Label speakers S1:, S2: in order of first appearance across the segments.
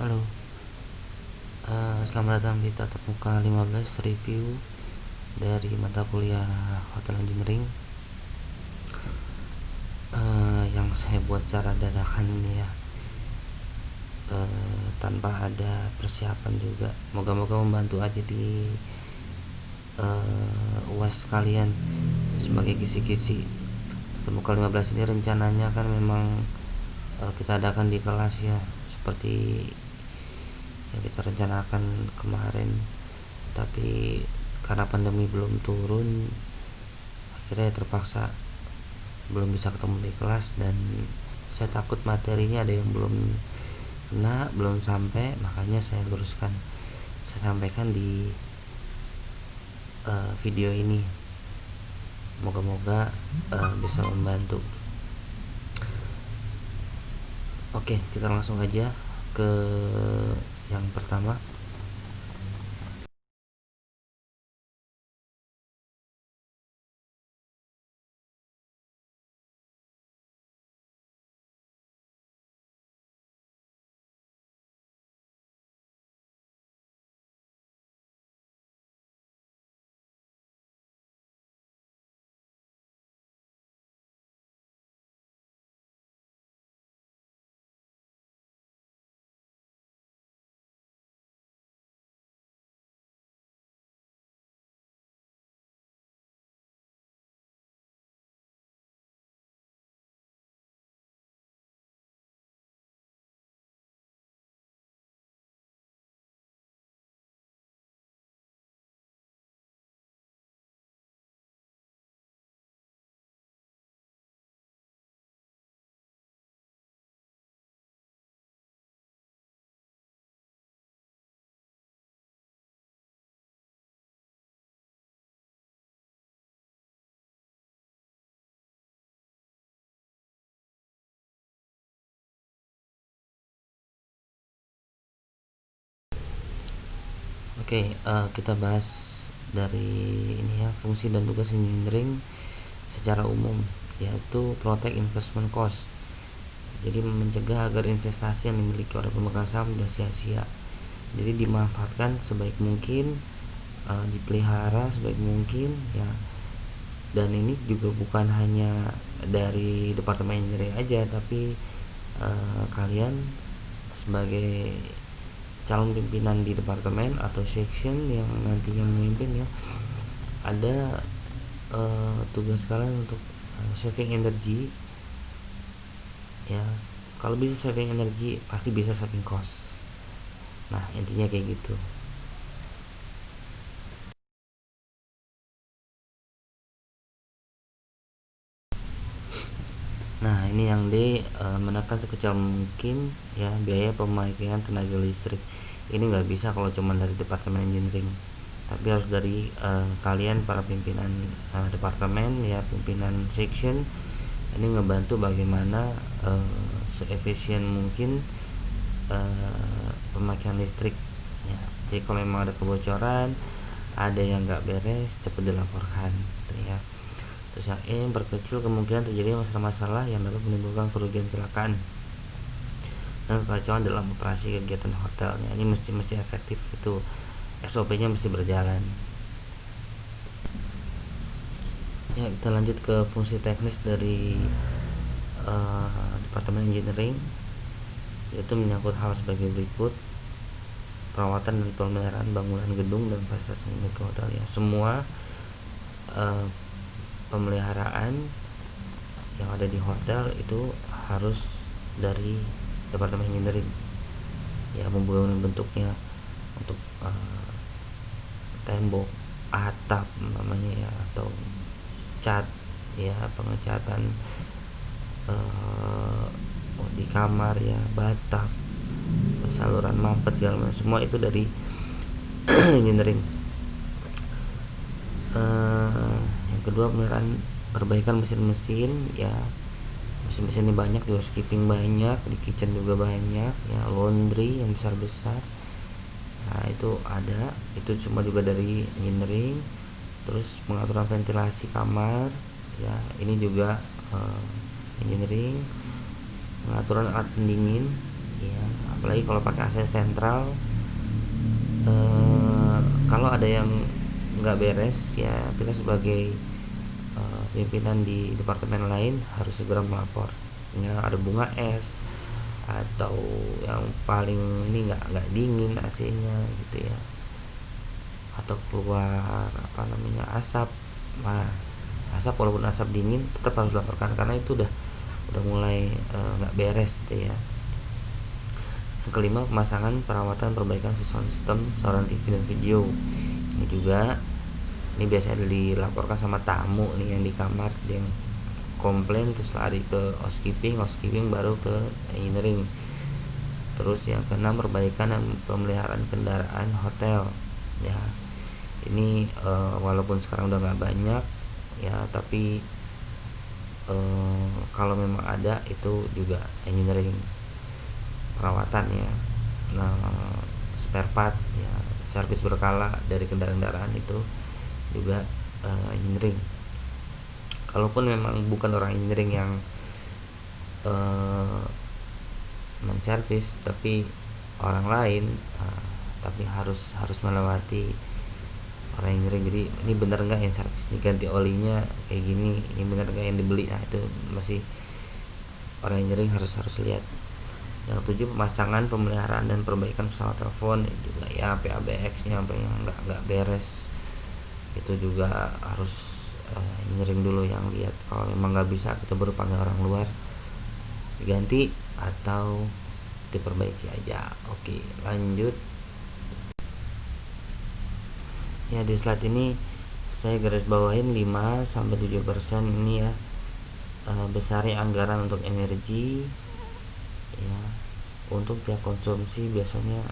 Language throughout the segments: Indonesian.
S1: Halo, selamat datang di tatap muka 15 review dari mata kuliah Hotel Engineering yang saya buat secara dadakan ini ya, tanpa ada persiapan juga. Moga-moga membantu aja di UAS kalian sebagai kisi-kisi. Semoga 15 ini rencananya kan memang kita adakan di kelas ya, seperti yang kita rencanakan kemarin, tapi karena pandemi belum turun akhirnya terpaksa belum bisa ketemu di kelas, dan saya takut materinya ada yang belum kena, belum sampai, makanya saya luruskan, saya sampaikan di video ini. Moga-moga bisa membantu. Oke, kita langsung aja ke yang pertama. Oke, kita bahas dari ini ya, fungsi dan tugas engineering secara umum, yaitu protect investment cost. Jadi mencegah agar investasi yang dimiliki oleh pemegang saham tidak sia-sia. Jadi dimanfaatkan sebaik mungkin, dipelihara sebaik mungkin ya. Dan ini juga bukan hanya dari departemen engineering aja, tapi kalian sebagai calon pimpinan di departemen atau section yang nantinya memimpin ya, ada tugas kalian untuk saving energy ya. Kalau bisa saving energy, pasti bisa saving cost. Nah, intinya kayak gitu. Nah, ini yang menekan sekecil mungkin ya biaya pemakaian tenaga listrik. Ini nggak bisa kalau cuma dari departemen engineering, tapi harus dari kalian para pimpinan departemen ya, pimpinan section. Ini ngebantu bagaimana seefisien mungkin pemakaian listrik ya. Jadi kalau memang ada kebocoran, ada yang nggak beres, cepat dilaporkan gitu ya. Terus yang E, memperkecil kemungkinan terjadi masalah-masalah yang dapat menimbulkan kerugian kecelakaan dan kekacauan dalam operasi kegiatan hotelnya. Ini mesti efektif, itu SOP-nya mesti berjalan. Ya, kita lanjut ke fungsi teknis dari departemen engineering, yaitu menyangkut hal sebagai berikut: perawatan dan pemeliharaan bangunan gedung dan fasilitas milik hotel ya. Semua pemeliharaan yang ada di hotel itu harus dari departemen engineering ya, membangun bentuknya untuk tembok, atap namanya ya, atau cat ya, pengecatan di kamar ya, batap, saluran mampet segala macam, semua itu dari engineering. Yang kedua, pemeliharaan perbaikan mesin-mesin ya. Mesin-mesin ini banyak, di housekeeping banyak, di kitchen juga banyak ya, laundry yang besar-besar. Nah, itu ada, itu semua juga dari engineering. Terus pengaturan ventilasi kamar ya, ini juga engineering. Pengaturan alat pendingin ya, apalagi kalau pakai AC sentral. Kalau ada yang nggak beres ya, kita sebagai pimpinan di departemen lain harus segera melapor. Ya, ada bunga es atau yang paling ini nggak dingin AC-nya gitu ya, atau keluar apa namanya asap. Nah, asap walaupun asap dingin tetap harus dilaporkan karena itu udah mulai nggak beres gitu ya. Yang kelima, pemasangan, perawatan, perbaikan sistem saluran TV dan video. Ini juga ini biasanya dilaporkan sama tamu nih yang di kamar, yang komplain, terus lari ke housekeeping baru ke engineering. Terus yang keenam, perbaikan dan pemeliharaan kendaraan hotel ya. Ini walaupun sekarang udah nggak banyak ya, tapi kalau memang ada itu juga engineering, perawatan ya. Nah, spare part ya, servis berkala dari kendaraan itu juga engineering. Kalaupun memang bukan orang engineering yang menservis, tapi orang lain, tapi harus melewati orang engineering. Jadi ini benar nggak yang servis, ini ganti olinya kayak gini, ini benar nggak yang dibeli. Nah, itu masih orang engineering harus lihat. Yang tujuh, pemasangan, pemeliharaan dan perbaikan pesawat telepon juga ya, PABX nya apa yang nggak beres itu juga harus engineering dulu yang lihat. Kalau memang nggak bisa, kita baru panggil orang luar diganti atau diperbaiki aja. Oke, lanjut ya. Di slide ini saya garis bawahin 5-7% ini ya, besarnya anggaran untuk energi ya. Untuk tiap konsumsi biasanya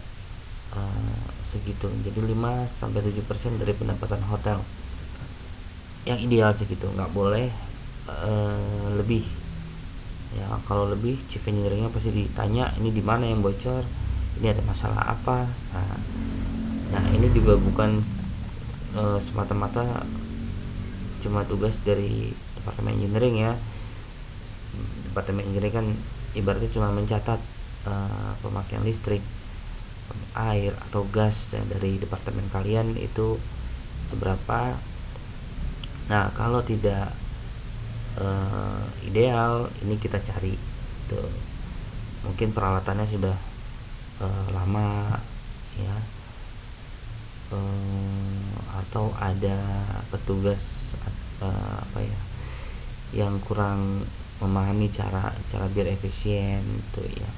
S1: segitu, jadi 5-7% dari pendapatan hotel. Yang ideal segitu, nggak boleh lebih ya. Kalau lebih, chief engineeringnya pasti ditanya, ini di mana yang bocor, ini ada masalah apa. Nah ini juga bukan semata-mata cuma tugas dari departemen engineering ya. Departemen engineering kan ibaratnya cuma mencatat pemakaian listrik, air atau gas ya, dari departemen kalian itu seberapa. Nah kalau tidak ideal, ini kita cari tuh, mungkin peralatannya sudah lama ya, atau ada petugas apa ya yang kurang memahami cara biar efisien tuh ya.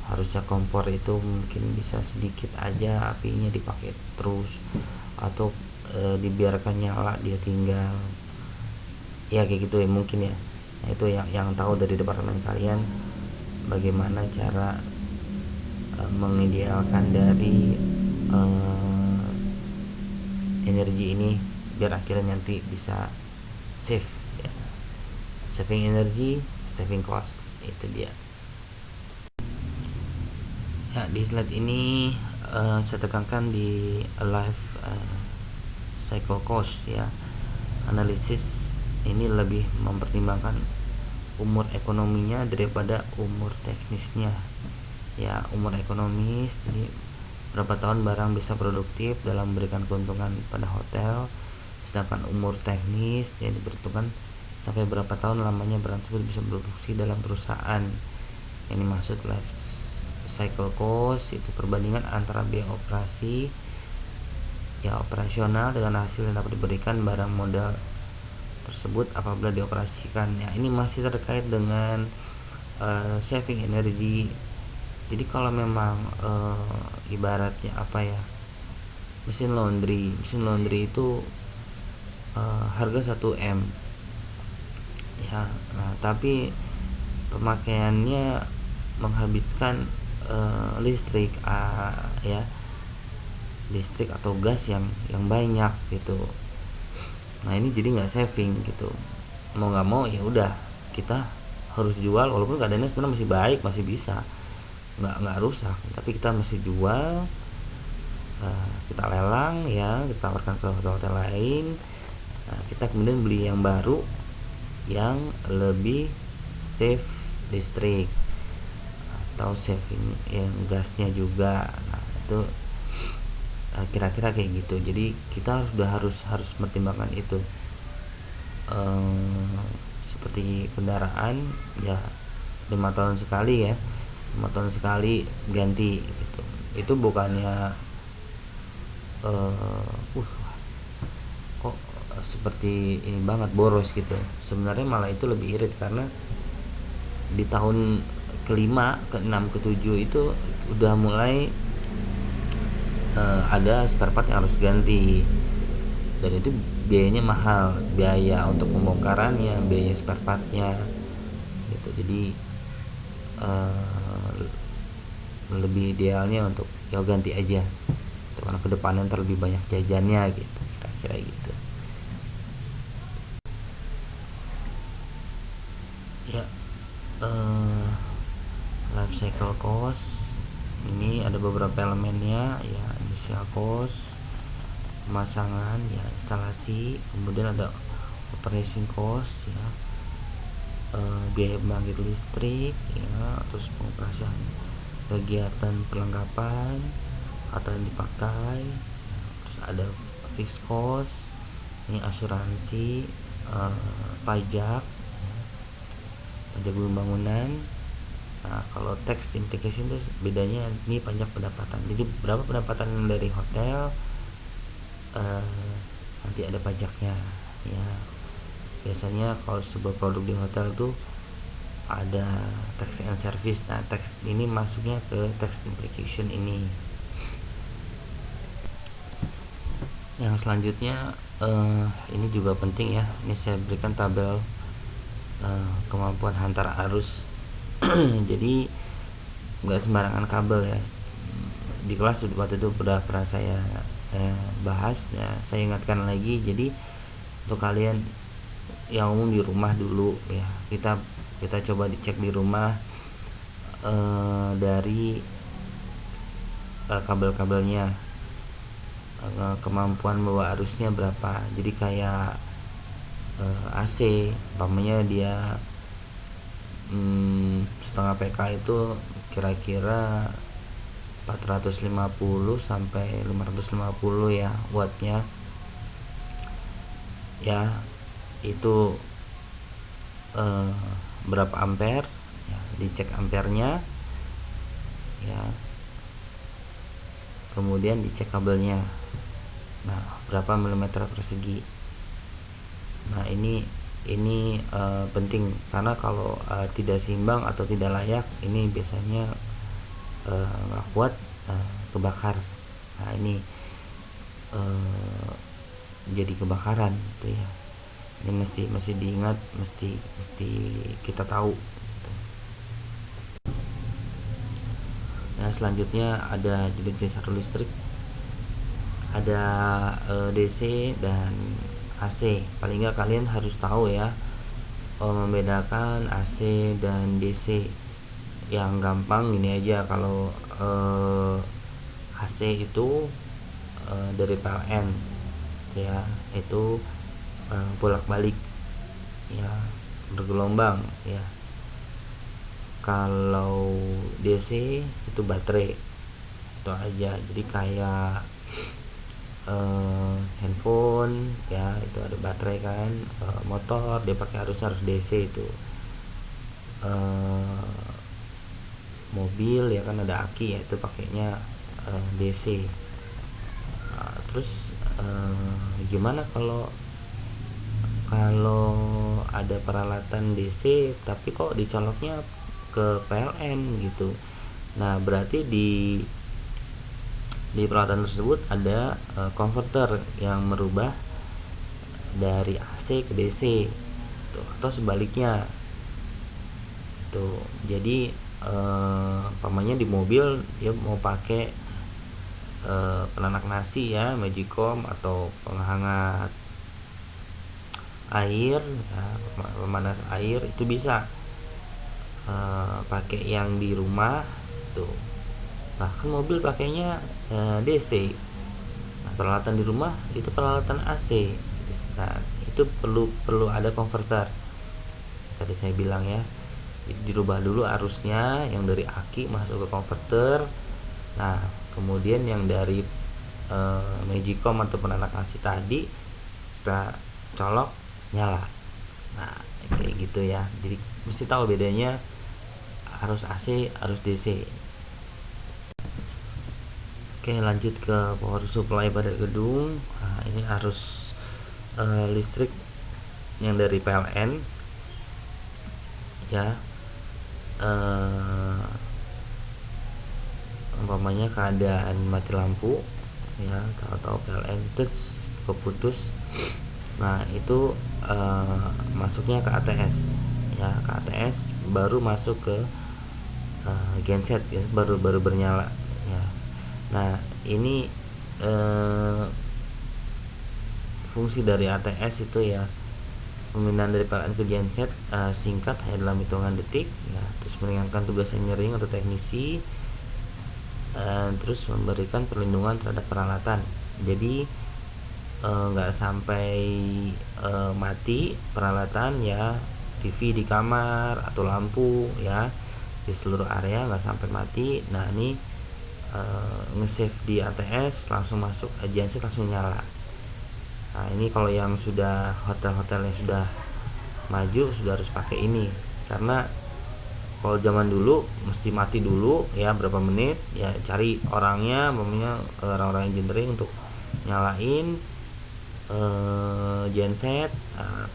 S1: Harusnya kompor itu mungkin bisa sedikit aja apinya dipakai terus, atau dibiarkan nyala dia tinggal ya, kayak gitu ya mungkin ya. Nah, itu yang tahu dari departemen kalian bagaimana cara mengidealkan dari energi ini biar akhirnya nanti bisa save ya. Saving energy, saving cost, itu dia ya. Di slide ini saya tekankan di life cycle cost ya. Analisis ini lebih mempertimbangkan umur ekonominya daripada umur teknisnya ya. Umur ekonomis, jadi berapa tahun barang bisa produktif dalam memberikan keuntungan pada hotel, sedangkan umur teknis yang diperhitungkan sampai berapa tahun lamanya barang tersebut bisa produksi dalam perusahaan. Yang dimaksud life cycle cost itu perbandingan antara biaya operasi ya, operasional, dengan hasil yang dapat diberikan barang modal tersebut apabila dioperasikan ya. Ini masih terkait dengan saving energi. Jadi kalau memang ibaratnya apa ya, mesin laundry itu harga 1M ya. Nah tapi pemakaiannya menghabiskan listrik ya, listrik atau gas yang banyak gitu. Nah ini jadi nggak saving gitu. Mau nggak mau ya udah, kita harus jual, walaupun keadaannya sebenarnya masih baik, masih bisa, nggak rusak, tapi kita masih jual. Kita lelang ya, kita tawarkan ke hotel lain. Kita kemudian beli yang baru yang lebih save listrik. atau saving yang gasnya juga. Nah, itu kira-kira kayak gitu. Jadi kita harus mempertimbangkan itu. Seperti kendaraan ya 5 tahun sekali ya, 5 tahun sekali ganti gitu. Itu bukannya kok seperti ini banget boros gitu. Sebenarnya malah itu lebih irit, karena di tahun kelima, keenam, ketujuh itu udah mulai ada spare part yang harus ganti, dan itu biayanya mahal, biaya untuk pembongkarannya, biaya spare partnya gitu. Jadi lebih idealnya untuk ya ganti aja itu, karena kedepannya ntar lebih banyak jajannya gitu, kira-kira gitu ya. Life cycle cost ini ada beberapa elemennya ya: initial cost, pemasangan ya, instalasi, kemudian ada operation cost ya, biaya pembangkit listrik ya, terus pengoperasian kegiatan perlengkapan atau yang dipakai, terus ada fixed cost, ini asuransi, pajak bangunan. Nah, kalau tax implication itu bedanya, ini pajak pendapatan. Jadi berapa pendapatan dari hotel, nanti ada pajaknya ya. Biasanya kalau sebuah produk di hotel tuh ada tax and service. Nah, tax ini masuknya ke tax implication ini. Yang selanjutnya ini juga penting ya. Ini saya berikan tabel kemampuan hantar arus. Jadi nggak sembarangan kabel ya. Di kelas waktu itu pernah saya bahas ya. Saya ingatkan lagi. Jadi untuk kalian yang umum di rumah dulu ya, kita coba dicek di rumah dari kabel-kabelnya, kemampuan bawa arusnya berapa. Jadi kayak AC umpamanya dia setengah PK itu kira-kira 450 sampai 550 ya wattnya ya. Itu berapa ampere ya, dicek ampernya ya, kemudian dicek kabelnya. Nah, berapa milimeter persegi. Nah, ini penting, karena kalau tidak seimbang atau tidak layak, ini biasanya nggak kuat, kebakar. Nah, ini jadi kebakaran gitu ya. Ini mesti diingat, mesti kita tahu gitu. Nah, selanjutnya ada jenis-jenis arus listrik, ada DC dan AC. Paling nggak kalian harus tahu ya membedakan AC dan DC. Yang gampang gini aja, kalau AC itu dari PLN ya, itu bolak-balik ya, bergelombang ya. Kalau DC itu baterai, itu aja. Jadi kayak handphone ya, itu ada baterai kan. Motor dia pakai harus DC itu. Mobil ya kan ada aki ya, itu pakainya DC. Nah, terus gimana kalau ada peralatan DC tapi kok dicoloknya ke PLN gitu. Nah, berarti di peralatan tersebut ada konverter yang merubah dari AC ke DC tuh, atau sebaliknya tuh. Jadi umpamanya di mobil dia mau pakai penanak nasi ya, Magicom, atau penghangat air ya, pemanas air, itu bisa pakai yang di rumah tuh. Bahkan mobil pakainya DC. Nah, peralatan di rumah itu peralatan AC. Nah, itu perlu ada konverter tadi saya bilang ya. dirubah dulu arusnya yang dari aki masuk ke konverter. Nah kemudian yang dari Magicom atau penanak nasi tadi kita colok, nyala. Nah kayak gitu ya, jadi mesti tahu bedanya arus AC arus DC. Oke, lanjut ke power supply pada gedung. Nah, ini arus listrik yang dari PLN ya. Umpamanya keadaan mati lampu ya, tahu-tahu PLN touch keputus. Nah itu masuknya ke ATS ya, ke ATS baru masuk ke genset ya, baru bernyala ya. Nah ini fungsi dari ATS itu ya, pemindahan dari PLN ke genset singkat hanya dalam hitungan detik ya, terus meringankan tugas engineering atau teknisi, terus memberikan perlindungan terhadap peralatan. Jadi nggak sampai mati peralatan ya, TV di kamar atau lampu ya di seluruh area nggak sampai mati. Nah ini nge-save di ATS, langsung masuk genset langsung nyala. Nah ini kalau yang sudah hotel-hotel yang sudah maju sudah harus pakai ini, karena kalau zaman dulu mesti mati dulu ya berapa menit ya, cari orangnya, orang-orang engineering untuk nyalain genset,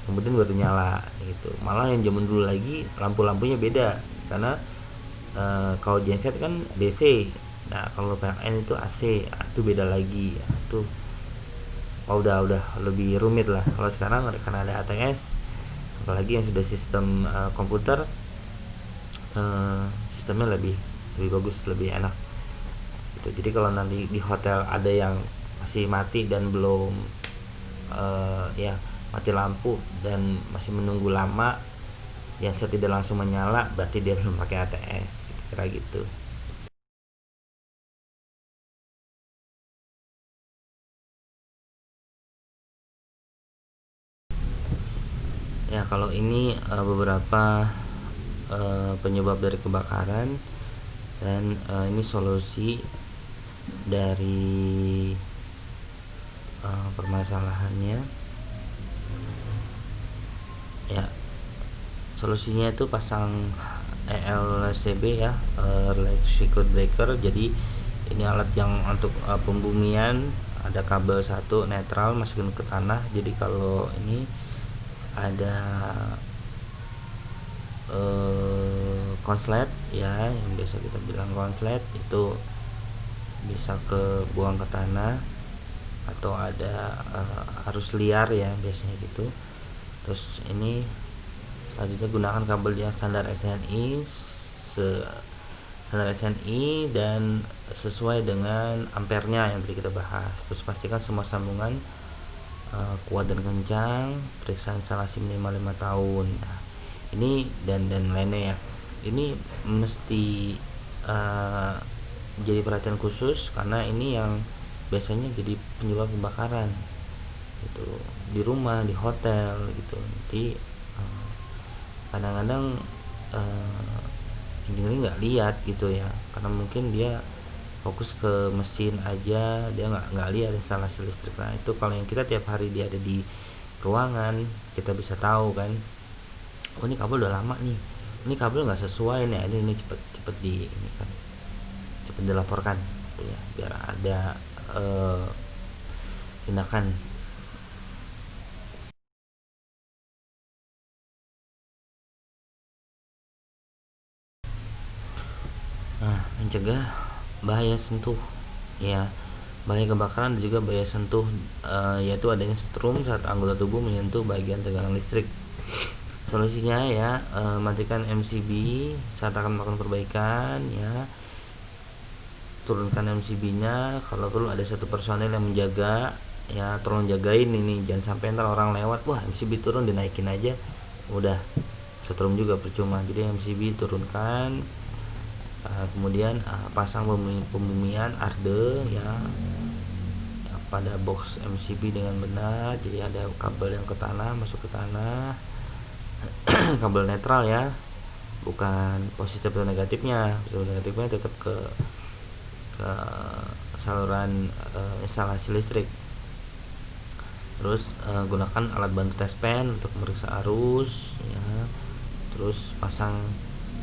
S1: kemudian baru nyala gitu. Malah yang zaman dulu lagi lampu-lampunya beda, karena kalau genset kan DC, nah kalau PLN itu AC, itu beda lagi ya, tuh udah lebih rumit lah. Kalau sekarang karena ada ATS, apalagi yang sudah sistem komputer, sistemnya lebih bagus, lebih enak gitu. Jadi kalau nanti di hotel ada yang masih mati dan belum ya mati lampu dan masih menunggu lama, yang saya tidak langsung menyala, berarti dia belum pakai ATS gitu, kira gitu. Ya kalau ini beberapa penyebab dari kebakaran, dan ini solusi dari permasalahannya ya. Solusinya itu pasang ELCB ya, relay circuit breaker. Jadi ini alat yang untuk pembumian, ada kabel satu netral masukin ke tanah. Jadi kalau ini ada konslet ya, yang biasa kita bilang konslet, itu bisa ke buang ke tanah, atau ada arus liar ya biasanya gitu. Terus ini selanjutnya gunakan kabel yang standar SNI, standar SNI dan sesuai dengan ampernya yang tadi kita bahas. Terus pastikan semua sambungan kuat dan kencang, periksa instalasi minimal 5 tahun. Nah, ini dan lainnya ya. Ini mesti jadi perhatian khusus, karena ini yang biasanya jadi penyebab kebakaran gitu, di rumah, di hotel gitu. Nanti kadang-kadang engineering nggak lihat gitu ya, karena mungkin dia fokus ke mesin aja, dia nggak lihat instalasi listrik. Nah itu kalau yang kita tiap hari dia ada di ruangan, kita bisa tahu kan, oh ini kabel udah lama nih, ini kabel nggak sesuai nih, ini cepet di ini kan, cepet dilaporkan gitu ya, biar ada tindakan. Nah mencegah bahaya sentuh ya, bahaya kebakaran dan juga bahaya sentuh, yaitu adanya setrum saat anggota tubuh menyentuh bagian tegangan listrik. Solusinya ya, matikan MCB saat akan melakukan perbaikan ya, turunkan MCB-nya. Kalau perlu ada satu personel yang menjaga ya, tolong jagain ini, jangan sampai ntar orang lewat, wah MCB turun, dinaikin aja, udah setrum juga percuma. Jadi MCB turunkan, kemudian pasang pembumian arde ya pada box MCB dengan benar. Jadi ada kabel yang ke tanah, masuk ke tanah, kabel netral ya, bukan positif atau negatifnya. Positif atau negatifnya tetap ke saluran instalasi listrik. Terus gunakan alat bantu tes pen untuk memeriksa arus ya. Terus pasang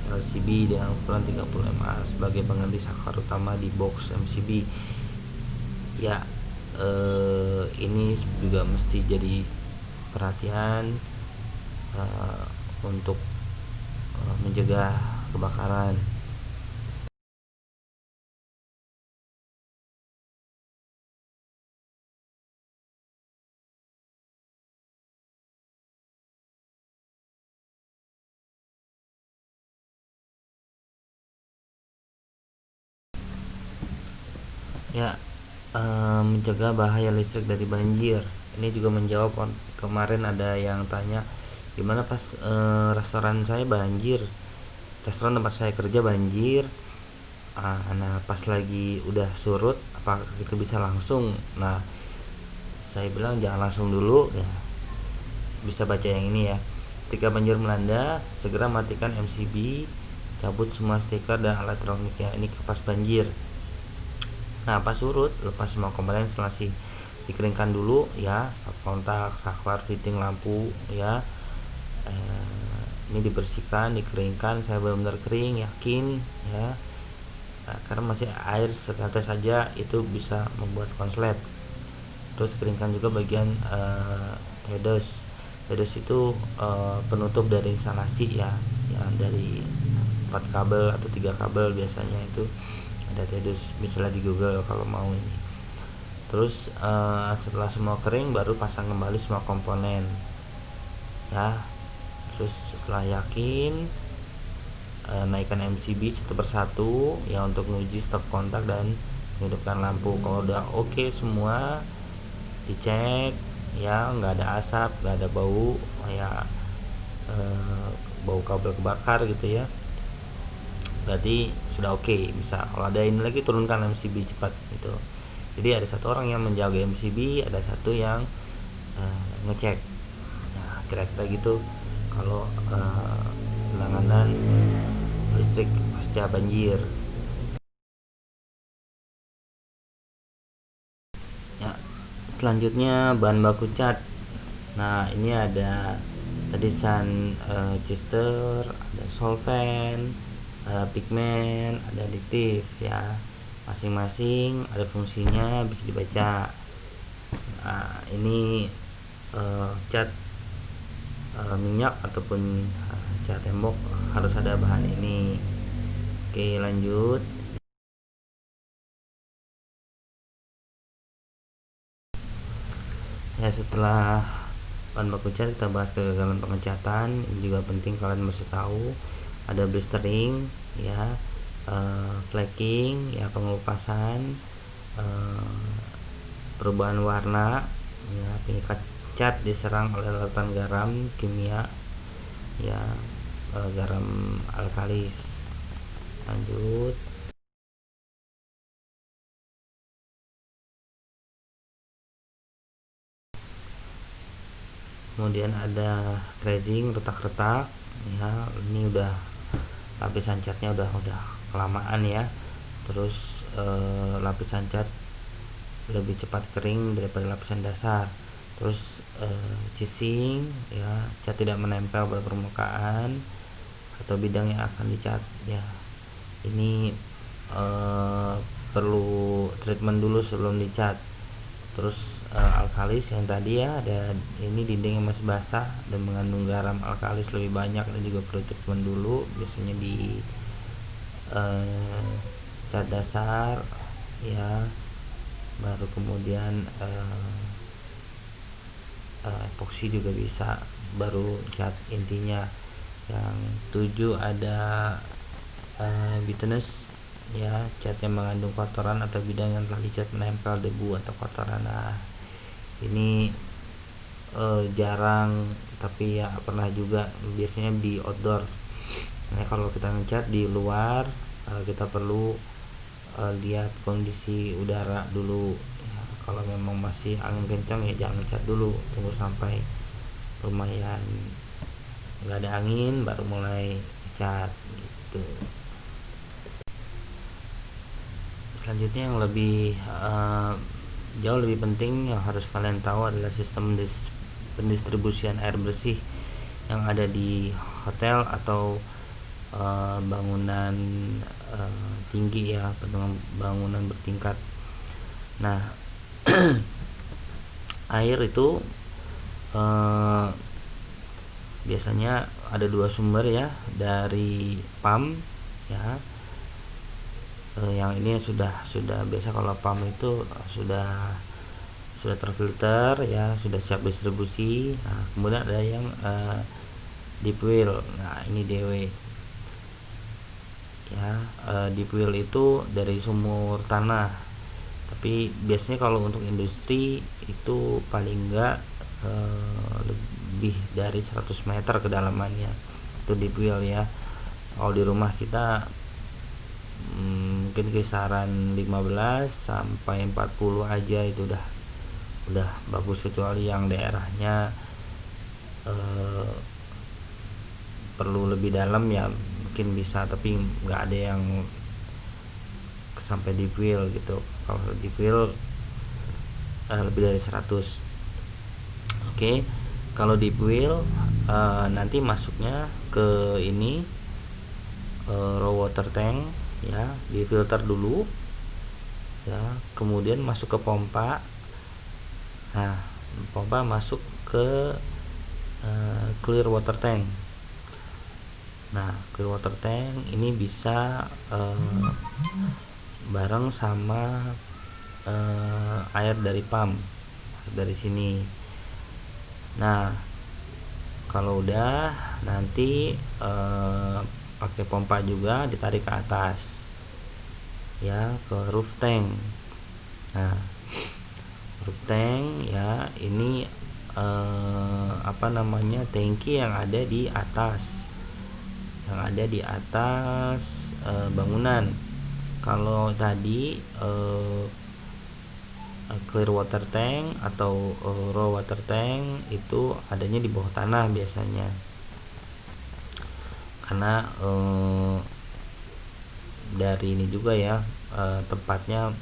S1: LCB dengan ukuran 30 mA sebagai pengganti saklar utama di box MCB ya. Ini juga mesti jadi perhatian untuk mencegah kebakaran. Ya, mencegah bahaya listrik dari banjir. Ini juga menjawab kemarin ada yang tanya gimana pas restoran saya banjir, restoran tempat saya kerja banjir. Nah pas lagi udah surut apakah kita bisa langsung? Nah saya bilang jangan langsung dulu ya, bisa baca yang ini ya. Ketika banjir melanda segera matikan MCB, cabut semua stiker dan alat elektroniknya. Ini kipas banjir. Nah pas surut lepas semua komponen instalasi, dikeringkan dulu ya, stop kontak, saklar, fitting lampu ya. Ini dibersihkan, dikeringkan, saya benar-benar kering yakin ya. Karena masih air setetes saja itu bisa membuat konslet. Terus keringkan juga bagian headers. Headers itu penutup dari instalasi ya, yang dari 4 kabel atau 3 kabel biasanya itu ada headers, misalnya di Google kalau mau ini. Terus setelah semua kering baru pasang kembali semua komponen ya. Terus setelah yakin naikkan MCB satu persatu ya untuk menguji stop kontak dan menghidupkan lampu. Kalau udah oke semua dicek ya, nggak ada asap, nggak ada bau kayak bau kabel kebakar gitu ya, berarti sudah oke. Bisa kalau ada ini lagi turunkan MCB cepat gitu. Jadi ada satu orang yang menjaga MCB, ada satu yang ngecek. Nah kira-kira gitu kalau penanganan listrik pasca banjir ya. Selanjutnya bahan baku cat. Nah ini ada tadi Chester, ada solvent, pigmen, ada adiktif ya. Masing-masing ada fungsinya bisa dibaca. Nah ini cat minyak ataupun cat tembok harus ada bahan ini. Oke lanjut ya. Setelah bahan baku cat kita bahas kegagalan pengecatan. Ini juga penting kalian mesti tahu. Ada blistering ya, flaking ya, pengelupasan, perubahan warna ya, pengikat cat diserang oleh larutan garam kimia ya, garam alkalis. Lanjut kemudian ada glazing, retak-retak ya. Ini udah lapisan catnya udah kelamaan ya. Terus lapisan cat lebih cepat kering daripada lapisan dasar. Terus casing ya, cat tidak menempel pada permukaan atau bidang yang akan dicat ya. Ini perlu treatment dulu sebelum dicat. Terus alkalis yang tadi ya, ada ini dinding yang masih basah dan mengandung garam alkalis lebih banyak dan juga perlu treatment dulu, biasanya di cat dasar ya. Baru kemudian epoksi juga bisa, baru cat intinya. Yang 7 ada bitterness ya, cat yang mengandung kotoran atau bidang yang telah dicat menempel debu atau kotoran. Nah ini jarang tapi ya pernah juga, biasanya di outdoor. Nah kalau kita ngecat di luar kita perlu lihat kondisi udara dulu ya. Kalau memang masih angin kencang ya jangan ngecat dulu, tunggu sampai lumayan nggak ada angin baru mulai cacat gitu. Selanjutnya yang lebih jauh lebih penting yang harus kalian tahu adalah sistem pendistribusian air bersih yang ada di hotel atau bangunan tinggi ya, bangunan bertingkat. Nah, air itu biasanya ada dua sumber ya, dari pump ya. Yang ini sudah biasa, kalau pump itu sudah terfilter ya, sudah siap distribusi. Nah, kemudian ada yang deep well. Nah, ini DW ya. Deep well itu dari sumur tanah, tapi biasanya kalau untuk industri itu paling enggak lebih dari 100 meter kedalamannya, itu deep well ya. Kalau di rumah kita mungkin kisaran 15 sampai 40 aja itu udah bagus, kecuali yang daerahnya perlu lebih dalam ya mungkin bisa, tapi nggak ada yang sampai deep well gitu. Kalau deep well lebih dari 100. Oke, kalau deep well nanti masuknya ke ini raw water tank ya, difilter dulu ya, kemudian masuk ke pompa. Nah, pompa masuk ke clear water tank. Nah, clear water tank ini bisa bareng sama air dari pump dari sini. Nah, kalau udah nanti pakai pompa juga ditarik ke atas ya, ke roof tank. Nah, roof tank ya, ini tangki yang ada di atas, bangunan. Kalau tadi clear water tank atau raw water tank itu adanya di bawah tanah biasanya, karena dari ini juga ya, tempatnya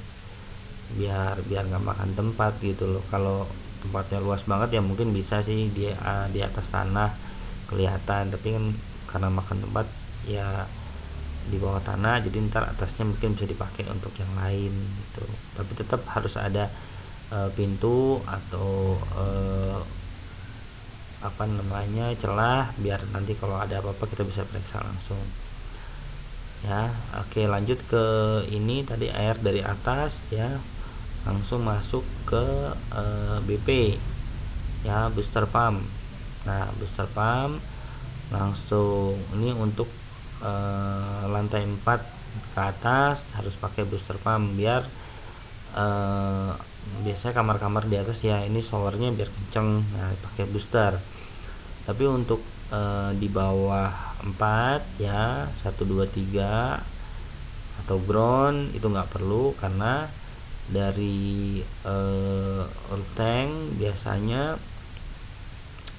S1: biar nggak makan tempat gitu loh. Kalau tempatnya luas banget ya mungkin bisa sih dia di atas tanah kelihatan, tapi kan karena makan tempat ya di bawah tanah, jadi ntar atasnya mungkin bisa dipakai untuk yang lain gitu. Tapi tetap harus ada pintu atau celah, biar nanti kalau ada apa-apa kita bisa periksa langsung ya. Oke, lanjut ke ini tadi, air dari atas ya, langsung masuk ke BP ya, booster pump. Nah, booster pump langsung ini untuk lantai 4 ke atas harus pakai booster pump, biar biasanya kamar-kamar di atas ya ini showernya biar kenceng, nah pakai booster. Tapi untuk di bawah 4 ya, 1 2 3 atau ground itu nggak perlu, karena dari tank biasanya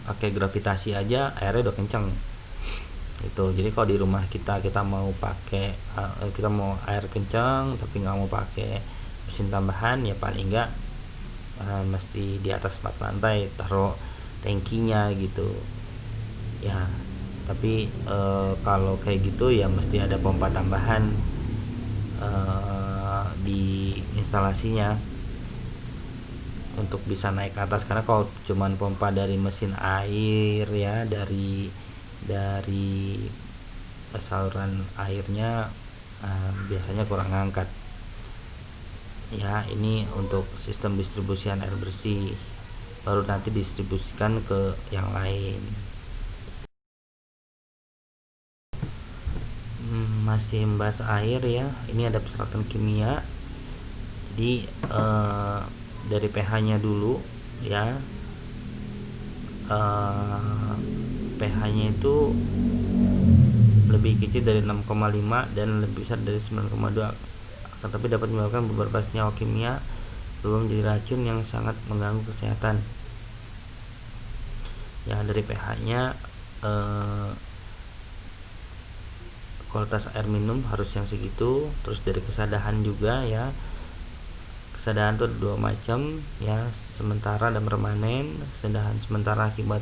S1: pakai gravitasi aja airnya udah kenceng itu. Jadi kalau di rumah kita mau pakai kita mau air kencang tapi nggak mau pakai mesin tambahan, ya paling enggak mesti di atas 4 lantai taruh tankinya gitu ya. Tapi kalau kayak gitu ya mesti ada pompa tambahan di instalasinya untuk bisa naik ke atas, karena kalau cuman pompa dari mesin air ya, dari saluran airnya biasanya kurang ngangkat ya. Ini untuk sistem distribusian air bersih, baru nanti distribusikan ke yang lain. Masih membahas air ya, ini ada perseratan kimia. Jadi dari pH-nya dulu ya, pH-nya itu lebih kecil dari 6,5 dan lebih besar dari 9,2, tapi dapat menyebabkan beberapa senyawa kimia belum menjadi racun yang sangat mengganggu kesehatan. Ya, dari pH-nya kualitas air minum harus yang segitu. Terus dari kesadahan juga ya, kesadahan itu ada dua macam ya, sementara dan permanen. Kesadahan sementara akibat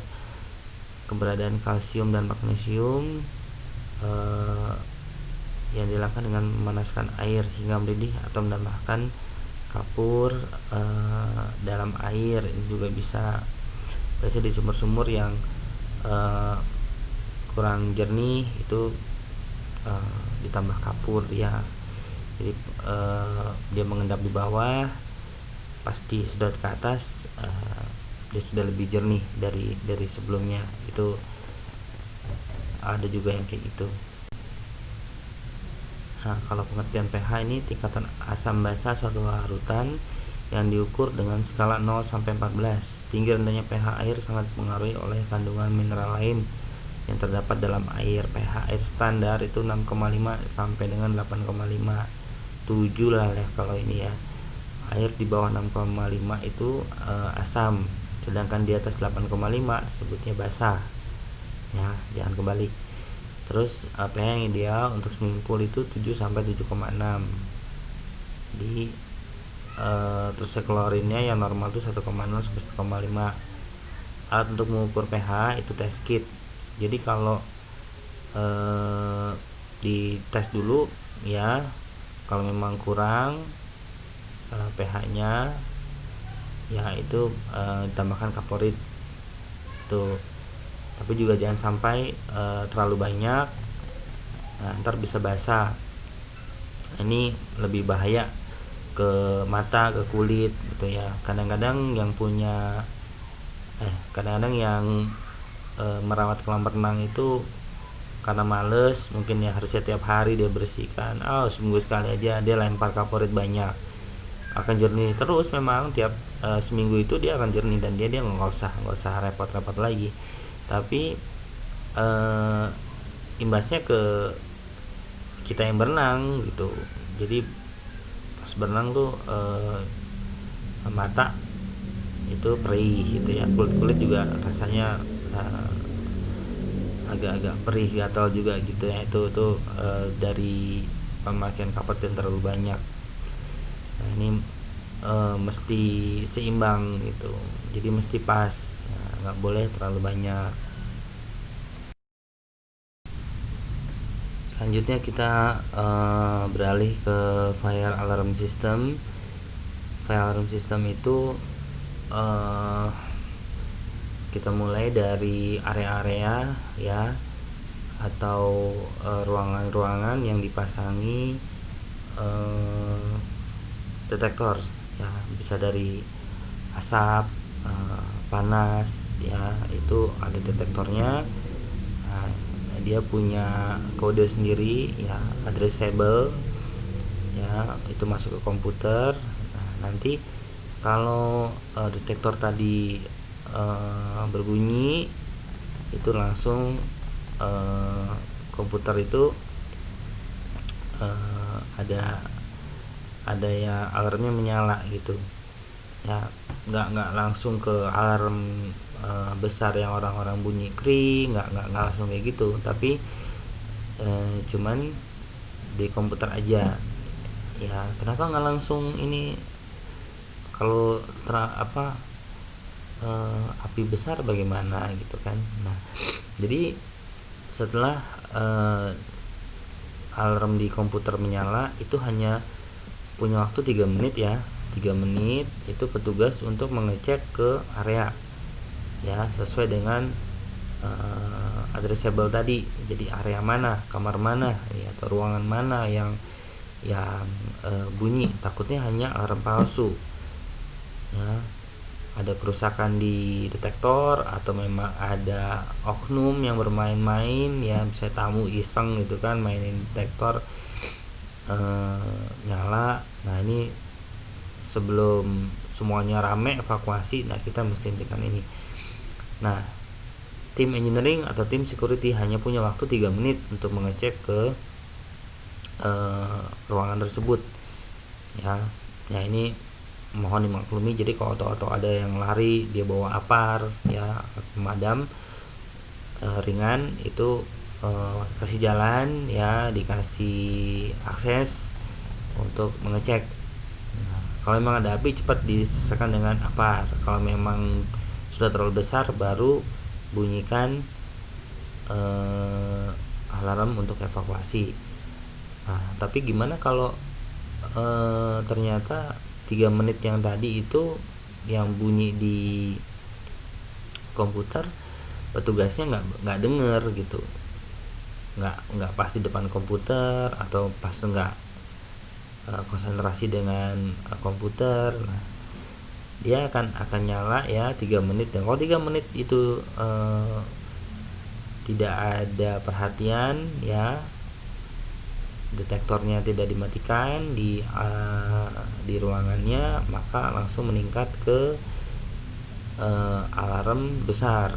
S1: keberadaan kalsium dan magnesium yang dilakukan dengan memanaskan air hingga mendidih atau menambahkan kapur dalam air. Ini juga bisa biasanya di sumur-sumur yang kurang jernih itu ditambah kapur ya, jadi dia mengendap di bawah, pasti sedot ke atas dia sudah lebih jernih dari sebelumnya. Itu ada juga yang kayak gitu. Nah, kalau pengertian pH ini tingkatan asam basa suatu larutan yang diukur dengan skala 0 sampai 14. Tinggi rendahnya pH air sangat dipengaruhi oleh kandungan mineral lain yang terdapat dalam air. pH air standar itu 6,5 sampai dengan 8,5. 7 lah ya kalau ini ya. Air di bawah 6,5 itu asam, sedangkan di atas 8,5 sebutnya basa. Ya, jangan kebalik. Terus pH yang ideal untuk swimming pool itu 7 sampai 7,6. Di terus klorinnya yang normal itu 1,0 sampai 1,5. Alat untuk mengukur pH itu test kit. Jadi kalau dites dulu ya, kalau memang kurang pH-nya ya itu ditambahkan kaporit tuh. Tapi juga jangan sampai terlalu banyak, ntar bisa basah. Ini lebih bahaya ke mata, ke kulit gitu ya. Kadang-kadang yang merawat kolam renang itu karena males, mungkin ya harusnya tiap hari dia bersihkan. Seminggu sekali aja dia lempar kaporit banyak, akan jernih terus. Memang tiap seminggu itu dia akan jernih dan dia nggak usah repot-repot lagi. Tapi imbasnya ke kita yang berenang gitu. Jadi pas berenang tuh mata itu perih gitu ya, kulit juga rasanya agak-agak perih, gatal juga gitu ya. Itu dari pemakaian kaporit yang terlalu banyak. Nah, ini mesti seimbang gitu, jadi mesti pas, nggak boleh terlalu banyak. Selanjutnya kita beralih ke fire alarm system. Fire alarm system itu kita mulai dari area-area ya, atau ruangan-ruangan yang dipasangi detektor ya, bisa dari asap, panas ya, itu ada detektornya. Nah, dia punya kode sendiri ya, addressable ya, itu masuk ke komputer. Nah, nanti kalau detektor tadi berbunyi, itu langsung komputer itu ada ya alarmnya menyala gitu ya. Nggak langsung ke alarm besar yang orang-orang bunyi kring, nggak langsung kayak gitu, tapi cuman di komputer aja ya. Kenapa nggak langsung ini? Kalau api besar bagaimana gitu kan. Nah, jadi setelah alarm di komputer menyala, itu hanya punya waktu 3 menit ya. 3 menit itu petugas untuk mengecek ke area ya, sesuai dengan addressable tadi. Jadi area mana, kamar mana ya, atau ruangan mana yang bunyi. Takutnya hanya alarm palsu ya, ada kerusakan di detektor, atau memang ada oknum yang bermain-main ya, bisa tamu iseng gitu kan, mainin detektor nyala. Nah, ini sebelum semuanya rame evakuasi, nah kita mesti hentikan ini. Nah, tim engineering atau tim security hanya punya waktu 3 menit untuk mengecek ke ruangan tersebut ya. Ya, ini mohon dimaklumi. Jadi kalau auto ada yang lari, dia bawa apar ya, pemadam ringan, itu kasih jalan ya, dikasih akses untuk mengecek. Nah, kalau memang ada api cepat diselesaikan dengan apa. Kalau memang sudah terlalu besar baru bunyikan alarm untuk evakuasi. Nah, tapi gimana kalau ternyata 3 menit yang tadi itu yang bunyi di komputer petugasnya nggak denger gitu, nggak pas di depan komputer atau pas nggak konsentrasi dengan komputer. Nah, dia akan nyala ya 3 menit, dan kalau 3 menit itu tidak ada perhatian ya, detektornya tidak dimatikan di ruangannya, maka langsung meningkat ke alarm besar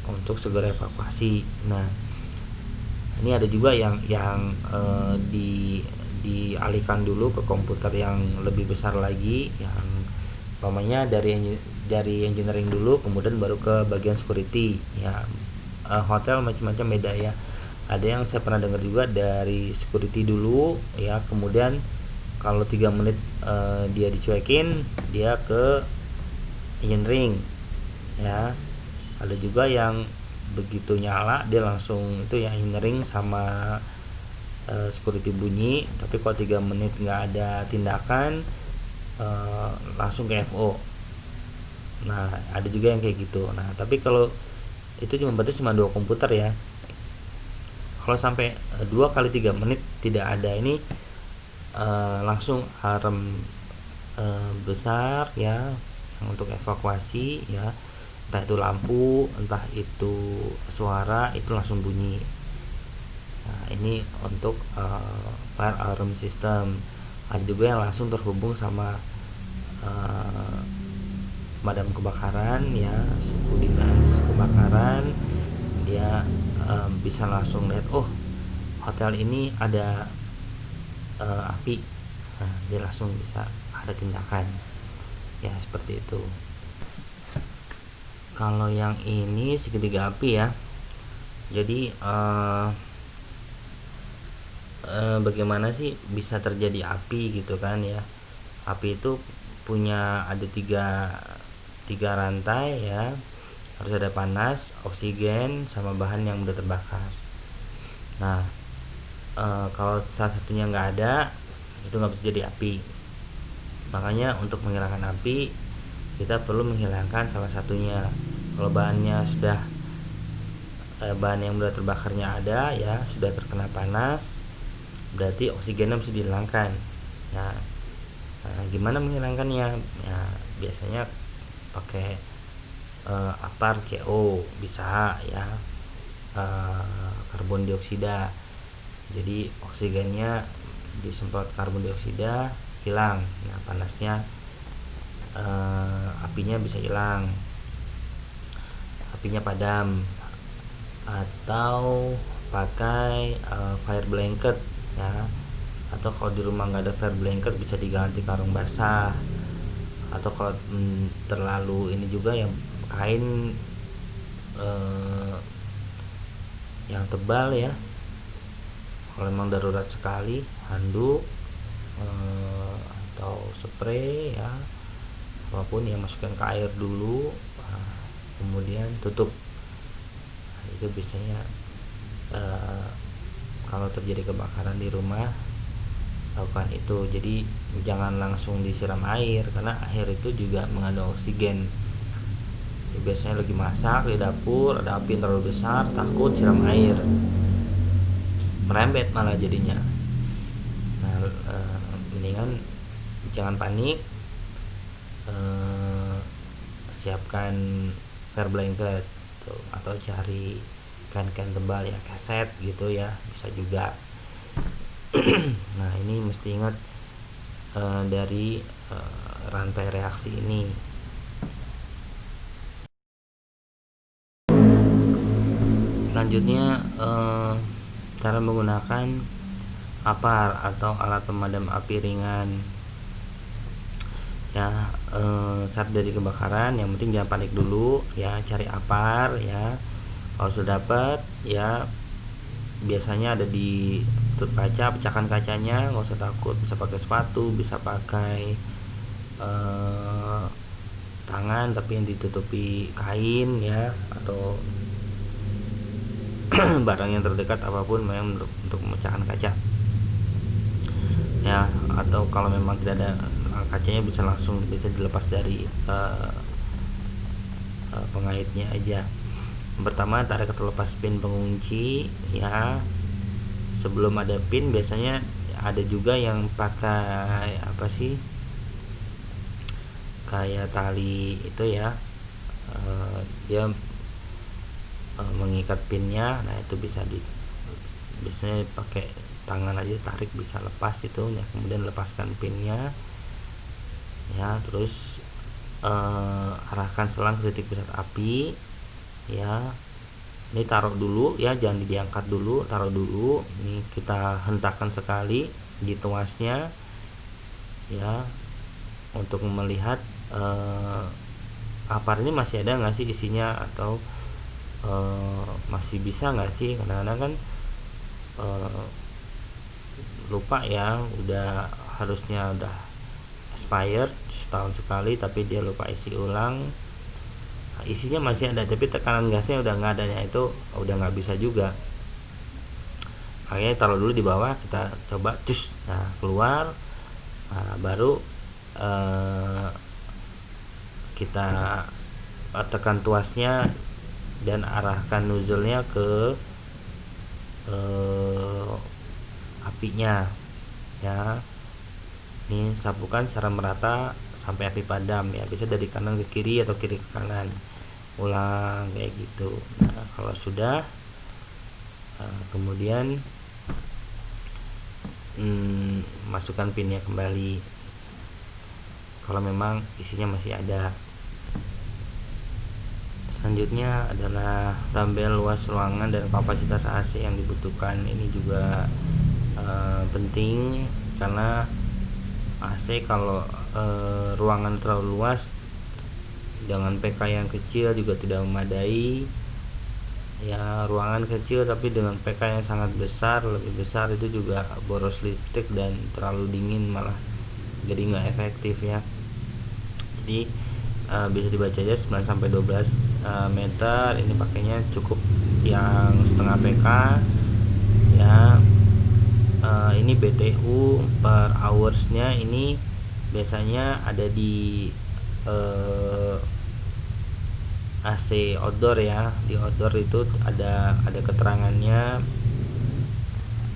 S1: untuk segera evakuasi. Nah, ini ada juga yang dialihkan dulu ke komputer yang lebih besar lagi, yang umpamanya dari engineering dulu, kemudian baru ke bagian security ya. Hotel macam-macam beda ya. Ada yang saya pernah dengar juga dari security dulu ya, kemudian kalau 3 menit dia dicuekin, dia ke engineering ya. Ada juga yang begitu nyala dia langsung itu ya engineering sama security bunyi, tapi kalau 3 menit nggak ada tindakan langsung ke FO. Nah, ada juga yang kayak gitu. Nah, tapi kalau itu cuma 2 komputer ya. Kalau sampai 2 kali 3 menit tidak ada ini, langsung alarm besar ya untuk evakuasi ya, entah itu lampu, entah itu suara, itu langsung bunyi. Nah, ini untuk fire alarm system. Ada juga yang langsung terhubung sama pemadam kebakaran ya, suku dinas kebakaran. Dia bisa langsung lihat, oh hotel ini ada api. Nah, dia langsung bisa ada tindakan ya, seperti itu. Kalau yang ini segitiga api ya, jadi bagaimana sih bisa terjadi api gitu kan ya. Api itu punya ada tiga rantai ya, harus ada panas, oksigen, sama bahan yang mudah terbakar. Nah, kalau salah satunya nggak ada, itu nggak bisa jadi api. Makanya untuk menghilangkan api kita perlu menghilangkan salah satunya. Kalau bahannya sudah bahan yang mudah terbakarnya ada ya, sudah terkena panas, berarti oksigennya mesti dihilangkan. Nah, gimana menghilangkannya? Ya, biasanya pakai apar CO bisa ya, karbon dioksida. Jadi oksigennya disemprot karbon dioksida, hilang. Nah, panasnya apinya bisa hilang, apinya padam. Atau pakai fire blanket ya, atau kalau di rumah nggak ada fire blanket bisa diganti karung basah, atau kalau terlalu ini juga yang kain yang tebal ya, kalau memang darurat sekali, handuk atau spray ya, apapun yang masukkan ke air dulu, kemudian tutup. Nah, itu biasanya kalau terjadi kebakaran di rumah lakukan itu. Jadi jangan langsung disiram air, karena air itu juga mengandung oksigen. Jadi, biasanya lagi masak di dapur ada api yang terlalu besar, takut siram air, merembet malah jadinya. Nah, mendingan jangan panik, siapkan fire blanket tuh, atau cari kain-kain tebal ya, kaset gitu ya, bisa juga. Nah, ini mesti ingat dari rantai reaksi ini. Selanjutnya cara menggunakan apar atau alat pemadam api ringan ya. Saat dari kebakaran yang penting jangan panik dulu ya, cari apar ya. Kalau sudah dapat ya, biasanya ada di tutup kaca, pecahkan kacanya, nggak usah takut, bisa pakai sepatu, bisa pakai tangan tapi yang ditutupi kain ya, atau barang yang terdekat apapun memang untuk memecahkan kaca ya. Atau kalau memang tidak ada kacanya, bisa dilepas dari pengaitnya aja. Pertama, tarik atau lepas pin pengunci ya. Sebelum ada pin biasanya ada juga yang pakai apa sih, kayak tali itu ya, dia mengikat pinnya. Nah itu biasanya pakai tangan aja, tarik bisa lepas itu ya. Kemudian lepaskan pinnya ya, terus arahkan selang ke titik pusat api ya. Ini taruh dulu ya, jangan diangkat dulu, taruh dulu. Ini kita hentakkan sekali di tuasnya ya, untuk melihat apar ini masih ada nggak sih isinya, atau masih bisa nggak sih. Kadang-kadang kan lupa ya, harusnya udah expired setahun sekali, tapi dia lupa isi ulang. Isinya masih ada tapi tekanan gasnya udah nggak adanya, itu udah nggak bisa juga. Akhirnya taruh dulu di bawah, kita coba cus, nah keluar. Nah, baru kita tekan tuasnya dan arahkan nozzle-nya ke apinya ya. Ini sapukan secara merata sampai api padam ya, bisa dari kanan ke kiri atau kiri ke kanan, ulang kayak gitu. Nah kalau sudah, kemudian masukkan pinnya kembali kalau memang isinya masih ada. Selanjutnya adalah tabel luas ruangan dan kapasitas AC yang dibutuhkan. Ini juga penting, karena AC kalau ruangan terlalu luas dengan PK yang kecil juga tidak memadai ya. Ruangan kecil tapi dengan PK yang sangat besar, lebih besar, itu juga boros listrik dan terlalu dingin, malah jadi nggak efektif ya. Jadi bisa dibaca aja 9 sampai 12 meter. Ini pakainya cukup yang setengah PK ya. Ini BTU per hoursnya ini biasanya ada di AC outdoor ya. Di outdoor itu ada keterangannya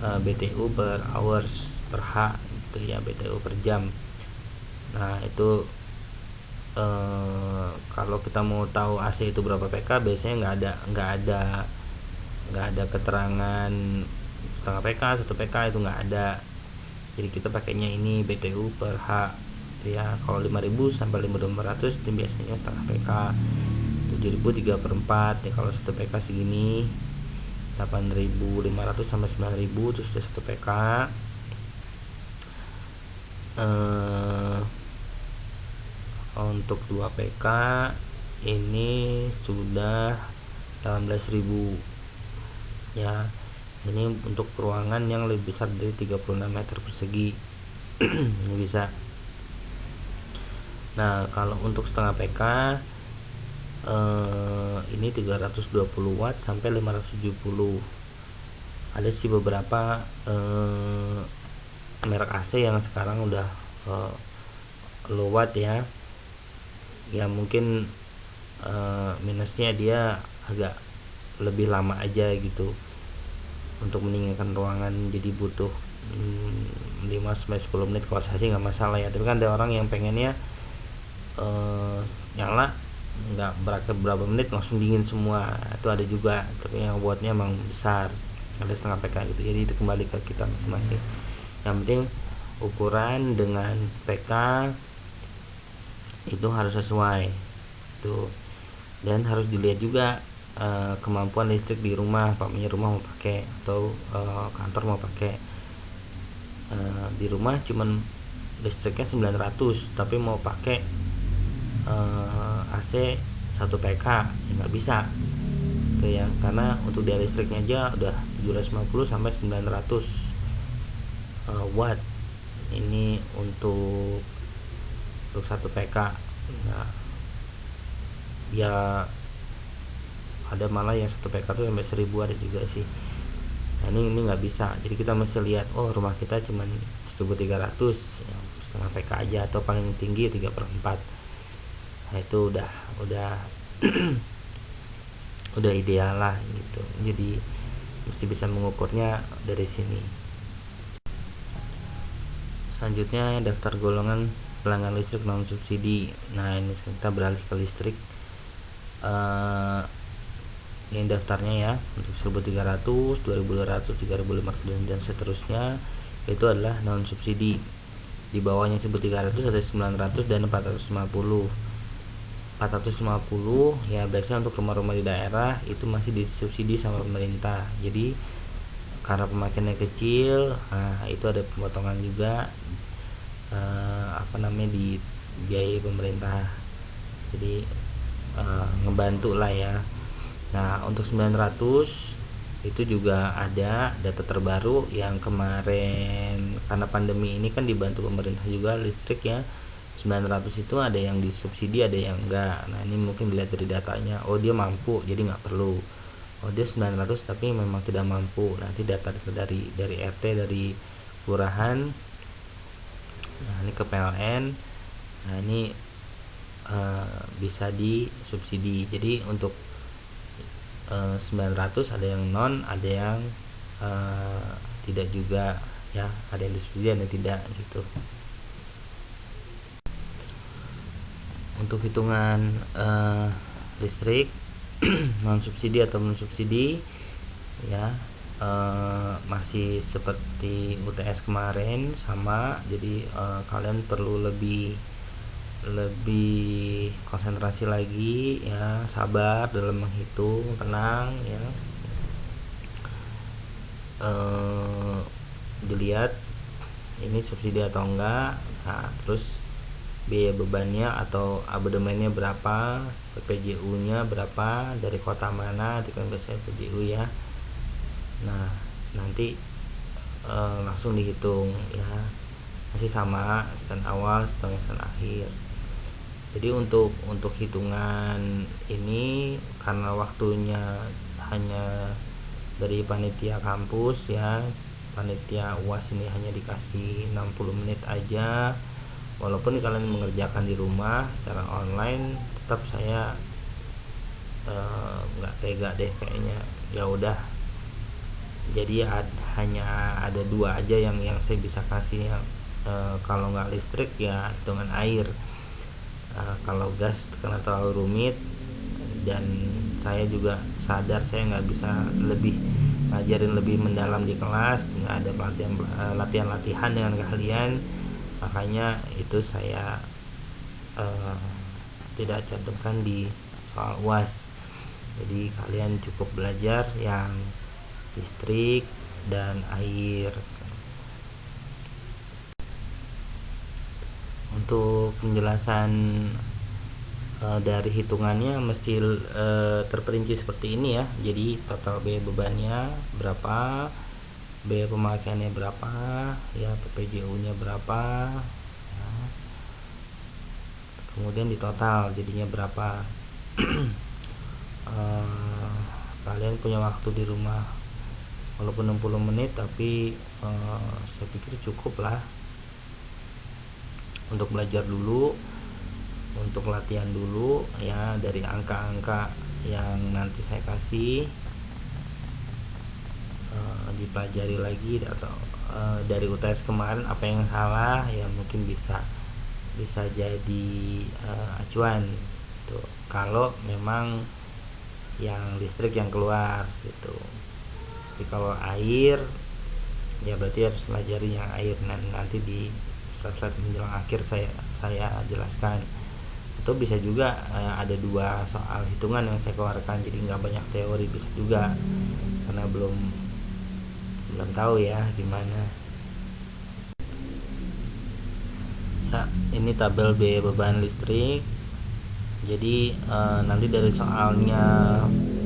S1: BTU per hours, per H itu ya, BTU per jam. Nah itu kalau kita mau tahu AC itu berapa PK, biasanya nggak ada keterangan setengah PK, 1 PK, itu nggak ada. Jadi kita pakainya ini BTU per H ya. Kalau 5.000 sampai 5.500 itu biasanya setengah PK. 7.000 3/4 ya. Kalau 1 PK segini 8.500 sampai 9.000 itu sudah 1 PK. Untuk 2 PK ini sudah 18.000 ya. Ini untuk ruangan yang lebih besar dari 36 meter persegi. Ini bisa. Nah kalau untuk setengah PK ini 320 watt sampai 570. Ada sih beberapa merek AC yang sekarang udah low watt ya. Ya mungkin minusnya dia agak lebih lama aja gitu untuk meninggalkan ruangan, jadi butuh 5-10 menit. Kalau saya sih nggak masalah ya, tapi kan ada orang yang pengennya nyala nggak berapa menit langsung dingin semua, itu ada juga. Tapi yang buatnya emang besar, ada setengah PK gitu. Jadi itu kembali ke kita masing-masing. Yang penting ukuran dengan PK itu harus sesuai tuh, dan harus dilihat juga kemampuan listrik di rumah. Pamannya rumah mau pakai atau kantor mau pakai. Di rumah cuman listriknya 900 tapi mau pakai AC 1 PK ya nggak bisa. Itu ya, karena untuk daya listriknya aja udah 750 sampai 900 watt ini untuk 1 PK. Nah, ya ada malah yang 1 PK tuh sampai 1000 ada juga sih. Nah, ini nggak bisa, jadi kita mesti lihat, oh rumah kita cuman 1300 ya, setengah PK aja, atau paling tinggi 3/4. Nah, itu udah udah ideal lah gitu. Jadi mesti bisa mengukurnya dari sini. Selanjutnya daftar golongan pelanggan listrik non subsidi. Nah, ini kita beralih ke listrik. Ini daftarnya ya, untuk 1300, 2200, 3500 dan seterusnya itu adalah non subsidi. Di bawahnya 1300 ada 900 dan 450. 450 ya biasanya untuk rumah-rumah di daerah itu masih disubsidi sama pemerintah. Jadi karena pemakaiannya kecil, nah itu ada pemotongan juga di biaya pemerintah. Jadi ngebantu lah ya. Nah, untuk 900 itu juga ada data terbaru yang kemarin karena pandemi ini kan dibantu pemerintah juga listrik ya. 900 itu ada yang disubsidi, ada yang enggak. Nah, ini mungkin dilihat dari datanya, oh dia mampu jadi nggak perlu. Oh dia 900 tapi memang tidak mampu. Nanti data dari RT, dari kelurahan. Nah, ini ke PLN. Nah, ini bisa disubsidi. Jadi untuk 900 ada yang non, ada yang tidak juga ya, ada yang disubsidi ada yang tidak gitu. Untuk hitungan listrik non subsidi atau non subsidi ya, masih seperti UTS kemarin sama. Jadi kalian perlu lebih konsentrasi lagi ya, sabar dalam menghitung, tenang ya. Dilihat ini subsidi atau enggak. Nah, terus biaya bebannya atau abodemennya berapa, PPJU nya berapa, dari kota mana, itu kan biasanya PPJU ya. Nah, nanti langsung dihitung ya, masih sama sen awal setengah sen akhir. Jadi untuk hitungan ini karena waktunya hanya dari panitia kampus ya, panitia UAS ini hanya dikasih 60 menit aja. Walaupun kalian mengerjakan di rumah secara online, tetap saya nggak tega deh kayaknya. Ya udah, jadi hanya ada 2 aja yang saya bisa kasih. Kalau nggak listrik ya hitungan air. Kalau gas karena terlalu rumit, dan saya juga sadar saya nggak bisa ngajarin lebih mendalam di kelas, nggak ada latihan dengan kalian. Makanya itu saya tidak cantumkan di soal UAS. Jadi kalian cukup belajar yang listrik dan air. Untuk penjelasan dari hitungannya mesti terperinci seperti ini ya. Jadi total biaya bebannya berapa, biaya pemakaiannya berapa ya, PPJU nya berapa ya. Kemudian di total jadinya berapa. Kalian punya waktu di rumah walaupun 60 menit, tapi saya pikir cukup lah untuk belajar dulu, untuk latihan dulu ya, dari angka-angka yang nanti saya kasih dipelajari lagi, atau dari UTS kemarin apa yang salah ya, mungkin bisa jadi acuan tuh kalau memang yang listrik yang keluar gitu. Tapi kalau air ya berarti harus pelajari yang air. Nanti di slide menjelang akhir saya jelaskan. Atau bisa juga ada 2 soal hitungan yang saya keluarkan, jadi nggak banyak teori, bisa juga karena belum tahu ya gimana ya. Ini tabel biaya beban listrik. Jadi nanti dari soalnya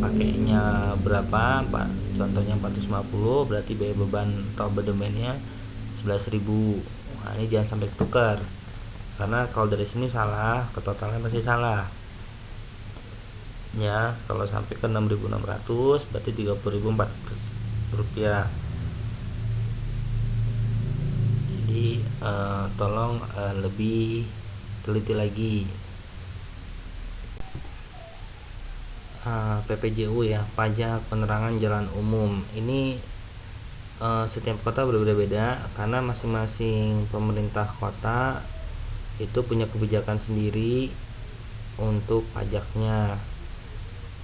S1: pakainya berapa Pak, contohnya 450, berarti biaya beban atau abodemennya 11.000. Nah ini jangan sampai tukar, karena kalau dari sini salah, ke totalnya pasti salah ya. Kalau sampai ke 6.600 berarti 30.400 rupiah. Jadi tolong lebih teliti lagi. PPJU ya, pajak penerangan jalan umum. Ini setiap kota berbeda-beda, karena masing-masing pemerintah kota itu punya kebijakan sendiri untuk pajaknya.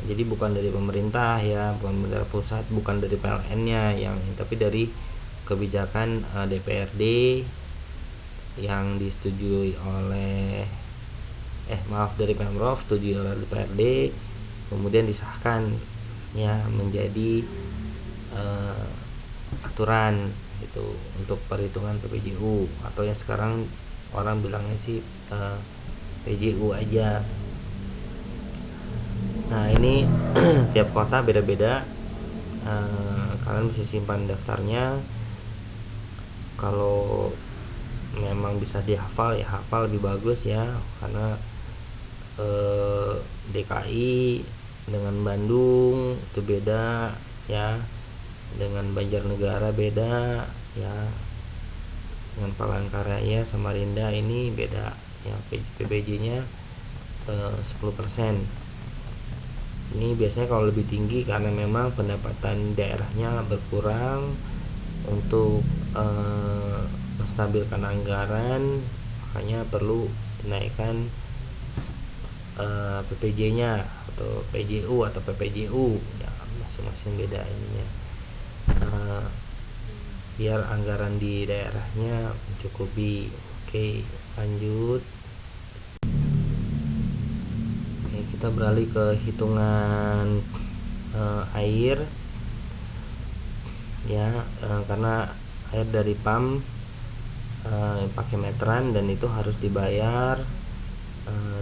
S1: Jadi bukan dari pemerintah ya, bukan dari pusat, bukan dari PLN-nya tapi dari kebijakan DPRD yang disetujui oleh dari Pemprov, setujui oleh DPRD, kemudian disahkan ya menjadi aturan itu untuk perhitungan PPJU, atau yang sekarang orang bilangnya sih PJU aja. Nah ini tiap kota beda-beda. Kalian bisa simpan daftarnya. Kalau memang bisa dihafal ya hafal, lebih bagus ya, karena DKI dengan Bandung itu beda ya, dengan Banjarnegara beda ya, dengan Palangkaraya, Samarinda ini beda ya, PPJ-nya 10%. Ini biasanya kalau lebih tinggi karena memang pendapatan daerahnya berkurang. Untuk menstabilkan anggaran, makanya perlu dinaikkan PPJ-nya atau PJU atau PPJU ya, masing-masing beda ininya, biar anggaran di daerahnya mencukupi. Oke, lanjut. Oke, kita beralih ke hitungan air ya, karena air dari pump pakai meteran, dan itu harus dibayar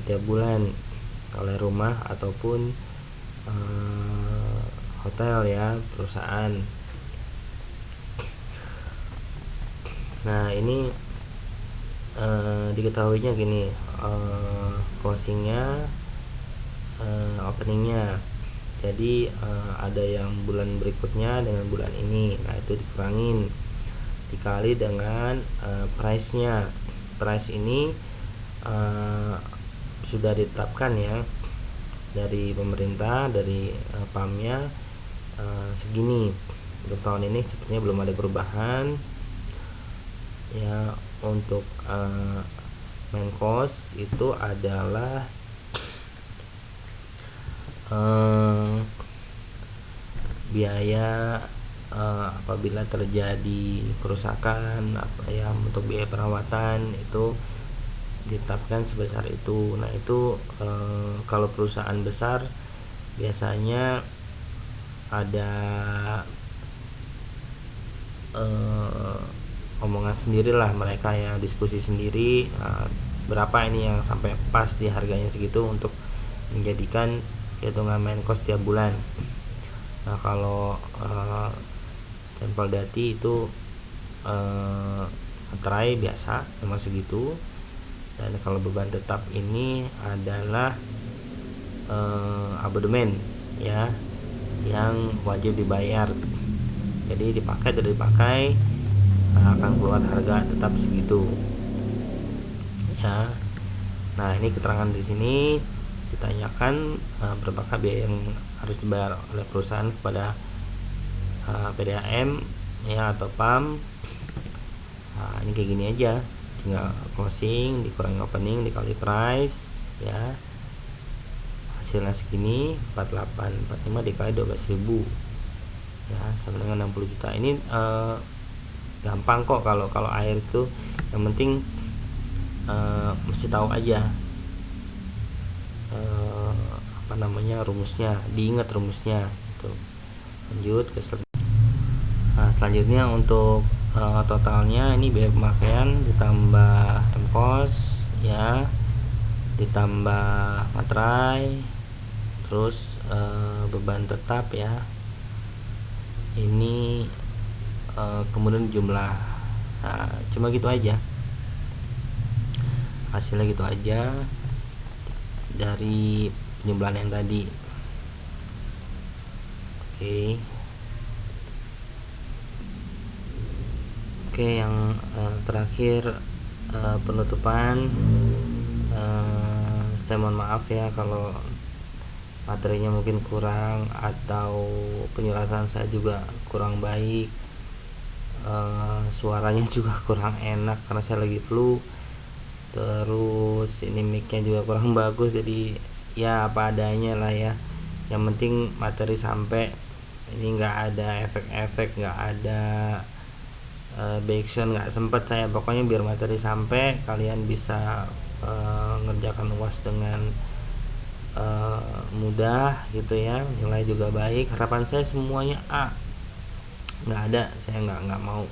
S1: tiap bulan oleh rumah ataupun hotel ya, perusahaan. Nah ini diketahuinya gini, closingnya, openingnya. Jadi ada yang bulan berikutnya dengan bulan ini, nah itu dikurangin dikali dengan price-nya. Price ini sudah ditetapkan ya dari pemerintah, dari PAM-nya segini. Untuk tahun ini sepertinya belum ada perubahan ya. Untuk main cost itu adalah biaya apabila terjadi kerusakan untuk biaya perawatan itu ditetapkan sebesar itu. Nah itu kalau perusahaan besar biasanya ada omongan sendirilah mereka ya, diskusi sendiri berapa ini yang sampai pas di harganya segitu untuk menjadikan hitungan main cost tiap bulan. Nah kalau sampel dati itu materai biasa memang segitu, dan kalau beban tetap ini adalah abodemen ya, yang wajib dibayar. Jadi dipakai akan keluar harga tetap segitu ya. Nah ini keterangan di sini ditanyakan berapakah biaya yang harus dibayar oleh perusahaan kepada PDAM ya atau PAM. Nah, ini kayak gini aja, tinggal closing dikurangi opening dikali price ya, hasilnya segini 4845 dikali 12.000 ya, sama dengan 60 juta. Ini gampang kok kalau air itu, yang penting mesti tahu aja rumusnya, diingat rumusnya gitu. Lanjut ke selanjutnya untuk totalnya ini biaya pemakaian ditambah MKOS ya, ditambah materai, terus beban tetap ya. Ini kemudian jumlah, nah, cuma gitu aja, hasilnya gitu aja dari penjumlahan yang tadi. Oke, yang terakhir, penutupan. Saya mohon maaf ya kalau materinya mungkin kurang atau penjelasan saya juga kurang baik, suaranya juga kurang enak karena saya lagi flu, terus ini mic-nya juga kurang bagus, jadi ya apa adanya lah ya. Yang penting materi sampai, ini nggak ada efek-efek, nggak ada backsound, nggak sempet saya, pokoknya biar materi sampai, kalian bisa ngerjakan UAS dengan mudah gitu ya, nilai juga baik. Harapan saya semuanya A, nggak ada, saya nggak mau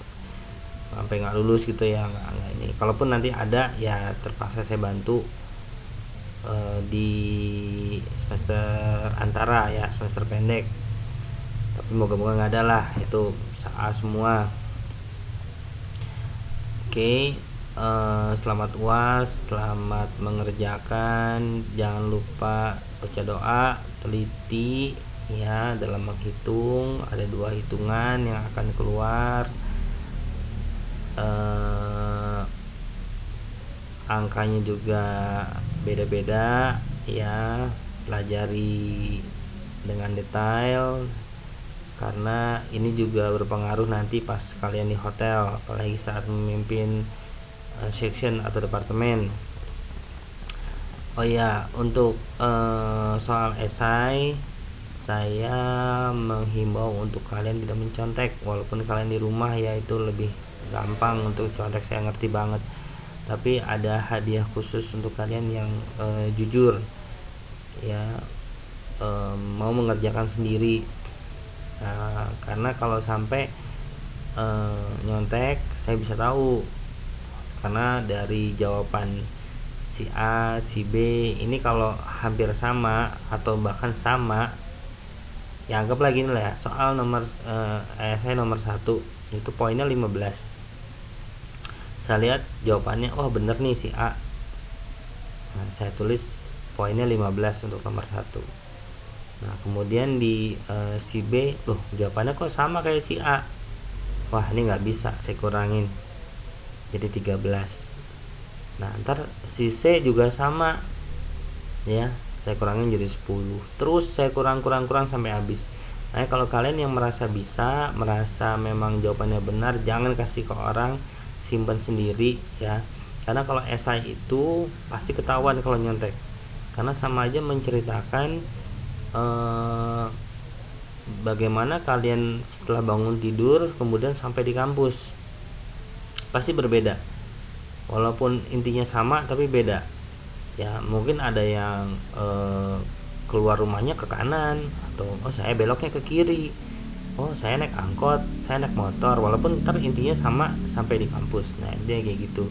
S1: sampai nggak lulus gitu ya, nggak ini. Kalaupun nanti ada ya terpaksa saya bantu di semester antara ya, semester pendek, tapi moga-moga nggak ada lah, itu A semua. Oke, selamat UAS, selamat mengerjakan. Jangan lupa baca doa, teliti ya dalam menghitung. Ada 2 hitungan yang akan keluar, angkanya juga beda-beda ya. Pelajari dengan detail karena ini juga berpengaruh nanti pas kalian di hotel, apalagi saat memimpin section atau departemen. Oh ya, untuk soal esai, saya menghimbau untuk kalian tidak mencontek, walaupun kalian di rumah ya itu lebih gampang untuk contek, saya ngerti banget. Tapi ada hadiah khusus untuk kalian yang jujur ya, mau mengerjakan sendiri. Nah, karena kalau sampai nyontek, saya bisa tahu karena dari jawaban si A, si B ini kalau hampir sama atau bahkan sama, ya anggap lagi nih lah ya, soal nomor saya nomor 1 itu poinnya 15. Saya lihat jawabannya, oh bener nih si A. Nah, saya tulis poinnya 15 untuk nomor 1. Nah, kemudian di si B, loh jawabannya kok sama kayak si A. Wah, ini nggak bisa, saya kurangin jadi 13. Nah, ntar si C juga sama ya, saya kurangin jadi 10. Terus saya kurang sampai habis. Nah, kalau kalian yang merasa bisa, merasa memang jawabannya benar, jangan kasih ke orang, simpan sendiri ya. Karena kalau esai itu pasti ketahuan kalau nyontek, karena sama aja menceritakan bagaimana kalian setelah bangun tidur kemudian sampai di kampus. Pasti berbeda, walaupun intinya sama tapi beda ya. Mungkin ada yang keluar rumahnya ke kanan, atau oh saya beloknya ke kiri, oh saya naik angkot, saya naik motor, walaupun ntar intinya sama sampai di kampus. Nah, dia kayak gitu.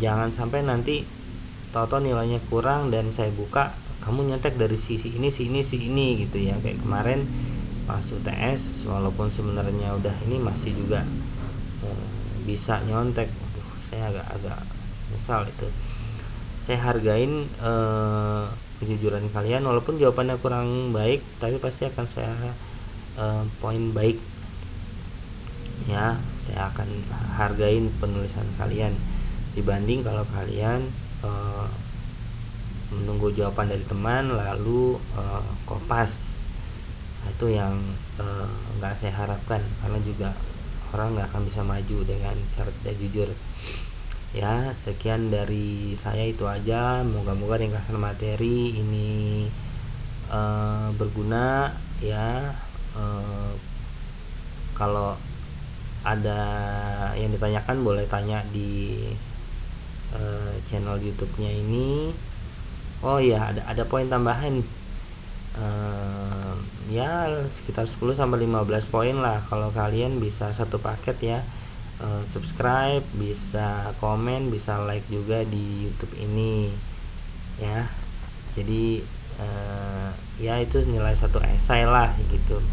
S1: Jangan sampai nanti toto nilainya kurang dan saya buka kamu nyontek dari sisi ini gitu ya, kayak kemarin pas UTS, walaupun sebenarnya udah ini masih juga bisa nyontek. Saya agak nyesal itu. Saya hargain kejujuran kalian, walaupun jawabannya kurang baik, tapi pasti akan saya poin baik ya. Saya akan hargain penulisan kalian dibanding kalau kalian menunggu jawaban dari teman lalu kopas. Nah, itu yang nggak saya harapkan, karena juga orang nggak akan bisa maju dengan cara tidak jujur ya. Sekian dari saya, itu aja. Moga-moga ringkasan materi ini berguna ya. Kalau ada yang ditanyakan boleh tanya di channel YouTube-nya ini. Oh ya, ada poin tambahan ya sekitar 10 sampai 15 poin lah kalau kalian bisa satu paket ya. Subscribe, bisa komen, bisa like juga di YouTube ini ya. Jadi ya itu nilai satu esai lah gitu.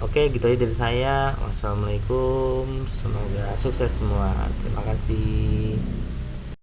S1: Oke, gitu aja dari saya. Wassalamualaikum, semoga sukses semua. Terima kasih.